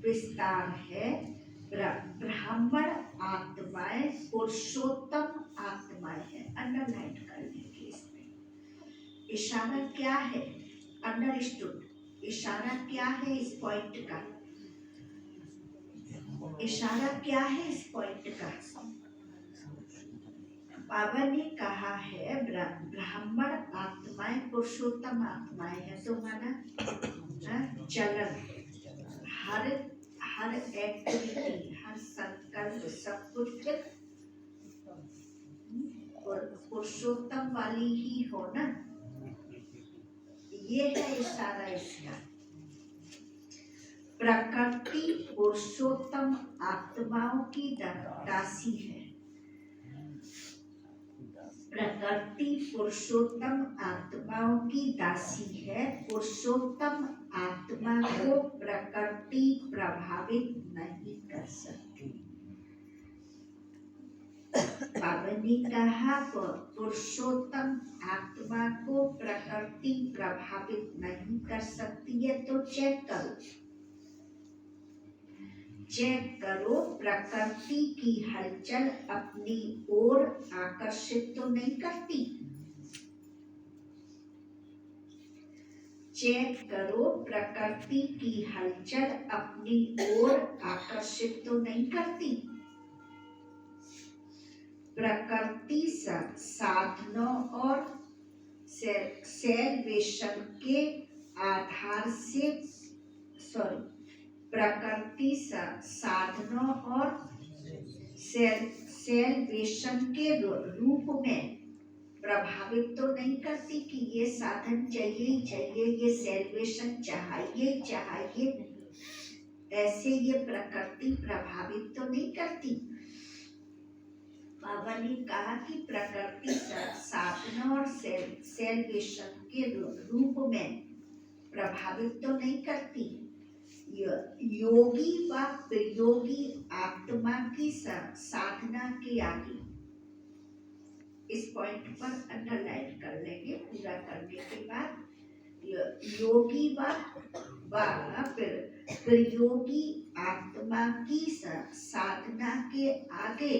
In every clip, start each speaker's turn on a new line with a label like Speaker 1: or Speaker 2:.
Speaker 1: विस्तार है। ब्राह्मण आत्माएं पुरुषोत्तम आत्माएं है। अंडरलाइन कर लेंगे इसमें। इशारा क्या है? अंडरस्टूड। इशारा क्या है इस पॉइंट का? इशारा क्या है इस पॉइंट का? बाबा ने कहा है ब्राह्मण आत्माएं पुरुषोत्तम आत्माएं है। तो माना चलन, हर एक्टिविटी, हर संकल्प, सब कुछ फिर पुरुषोत्तम वाली ही हो ना। ये है इशारा इसका। प्रकृति पुरुषोत्तम आत्माओं की दासी है। प्रकृति पुरुषोत्तम आत्माओं की दासी है। पुरुषोत्तम आत्मा को प्रकृति प्रभावित नहीं कर सकती। बाबा ने कहा पुरुषोत्तम आत्मा को प्रकृति प्रभावित नहीं कर सकती है। तो चेक करो प्रकृति की हलचल अपनी ओर आकर्षित तो नहीं करती। चेक करो प्रकृति की हलचल अपनी ओर आकर्षित तो नहीं करती। प्रकृति साधनों और सेल्वेशन के आधार से प्रकृति साधनों और सेल्वेशन के रूप में प्रभावित तो नहीं करती कि ये साधन चाहिए ही चाहिए, ये सेल्वेशन चाहिए चाहिए, ऐसे ये प्रकृति प्रभावित तो नहीं करती। बाबा ने कहा कि प्रकृति साधनों और सेल्वेशन के रूप में प्रभावित तो नहीं करती। योगी व प्रयोगी आत्मा की साधना के आगे। इस पॉइंट पर अंडरलाइन कर लेंगे पूरा करने के बाद। योगी व प्रयोगी आत्मा की साधना के आगे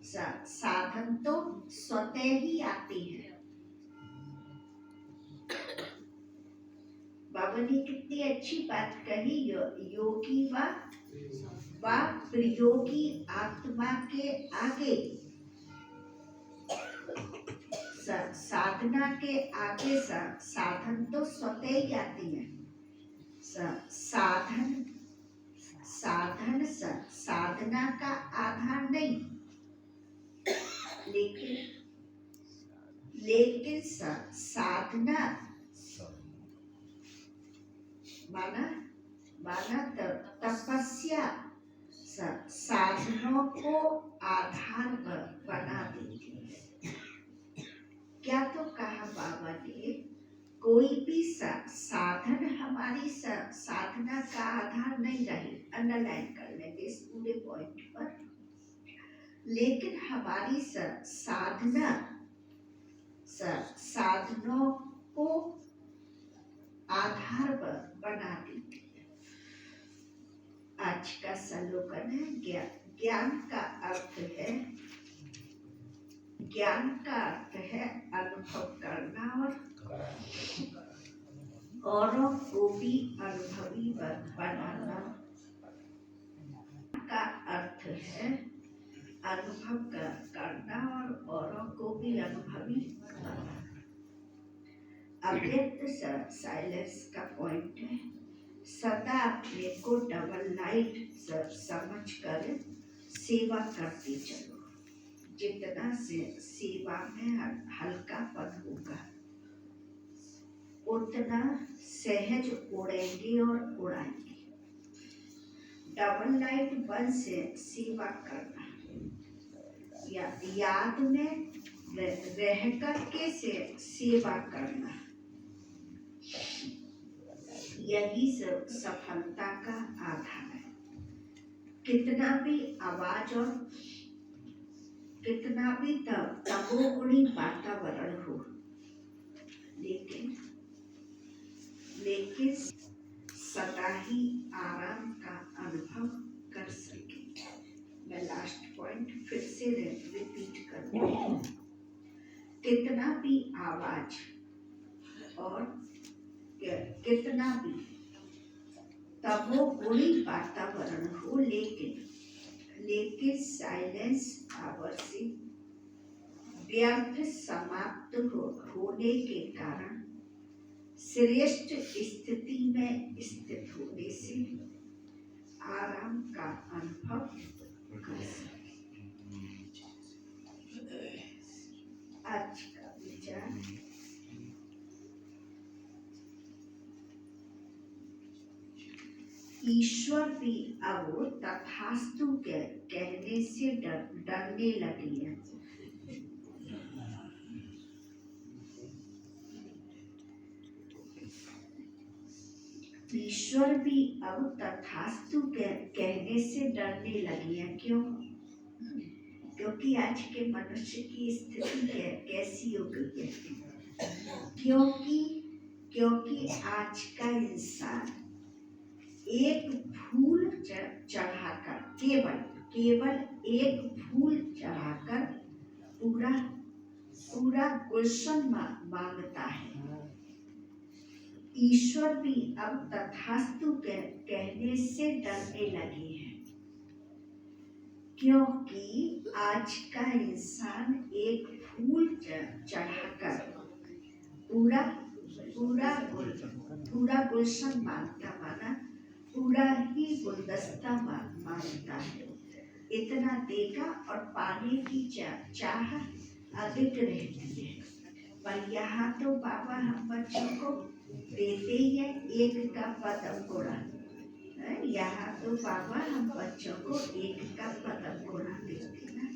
Speaker 1: साधन तो स्वतः ही आते हैं। बाबा ने कितनी अच्छी बात कही। योगी व प्रयोगी आत्मा के आगे साधना के आगे साधन तो स्वतः ही आते हैं। साधना का आधार नहीं, लेकिन साधना माना तपस्या साधनों को आधार बना देती है। क्या तो कहा बाबा ने, कोई भी साधन हमारी साधना का आधार नहीं रही। अंडरलाइन कर लेंगे इस पूरे पॉइंट पर। लेकिन हमारी साधना साधनों को आधार बना देती है। आज का सलोकन है ज्ञान का अर्थ है अनुभव करना और औरों को भी अनुभवी बनाना। का अर्थ है अनुभव करना और औरों को भी अनुभवी बनाना। अव्यक्त साइलेंस का पॉइंट है। सदा अपने को डबल लाइट समझकर सेवा करते चलो। जितना सेवा में हल्कापन होगा उतना सहज उड़ेंगे और उड़ाएंगे। डबल लाइट बन से सेवा करना या याद में रहकर के सेवा करना, यही सफलता का आधार है। कितना भी आवाज और कितना भी तमोगुणी वातावरण हो, लेकिन सदा ही आराम कितना भी आवाज और कितना भी तब वो बुरी वातावरण हो, लेकिन साइलेंस आवर से व्यर्थ समाप्त होने के कारण श्रेष्ठ स्थिति में स्थित होने से आराम का अनुभव कर सके। आज का विचार, ईश्वर भी अब तथास्तु कहने से डरने लगी है। ईश्वर भी अब तथास्तु कहने से डरने लगी है। क्यों? क्योंकि आज के मनुष्य की स्थिति कैसी हो गई है? क्योंकि आज का इंसान एक फूल चढ़ाकर, केवल एक फूल चढ़ाकर पूरा गुलशन मांगता है। ईश्वर भी अब तथास्तु कहने से डरने लगे हैं, क्योंकि आज का इंसान एक फूल चढ़ाकर पूरा गुलशन माना पूरा ही गुलदस्ता मांगता है। इतना देगा और पाने की चाह अधिक रहती है। पर यहाँ तो बाबा हम बच्चों को देते ही है एक का पदम गुणा। यहाँ तो बाबा हम बच्चों को एक का पदम गुणा देते ना।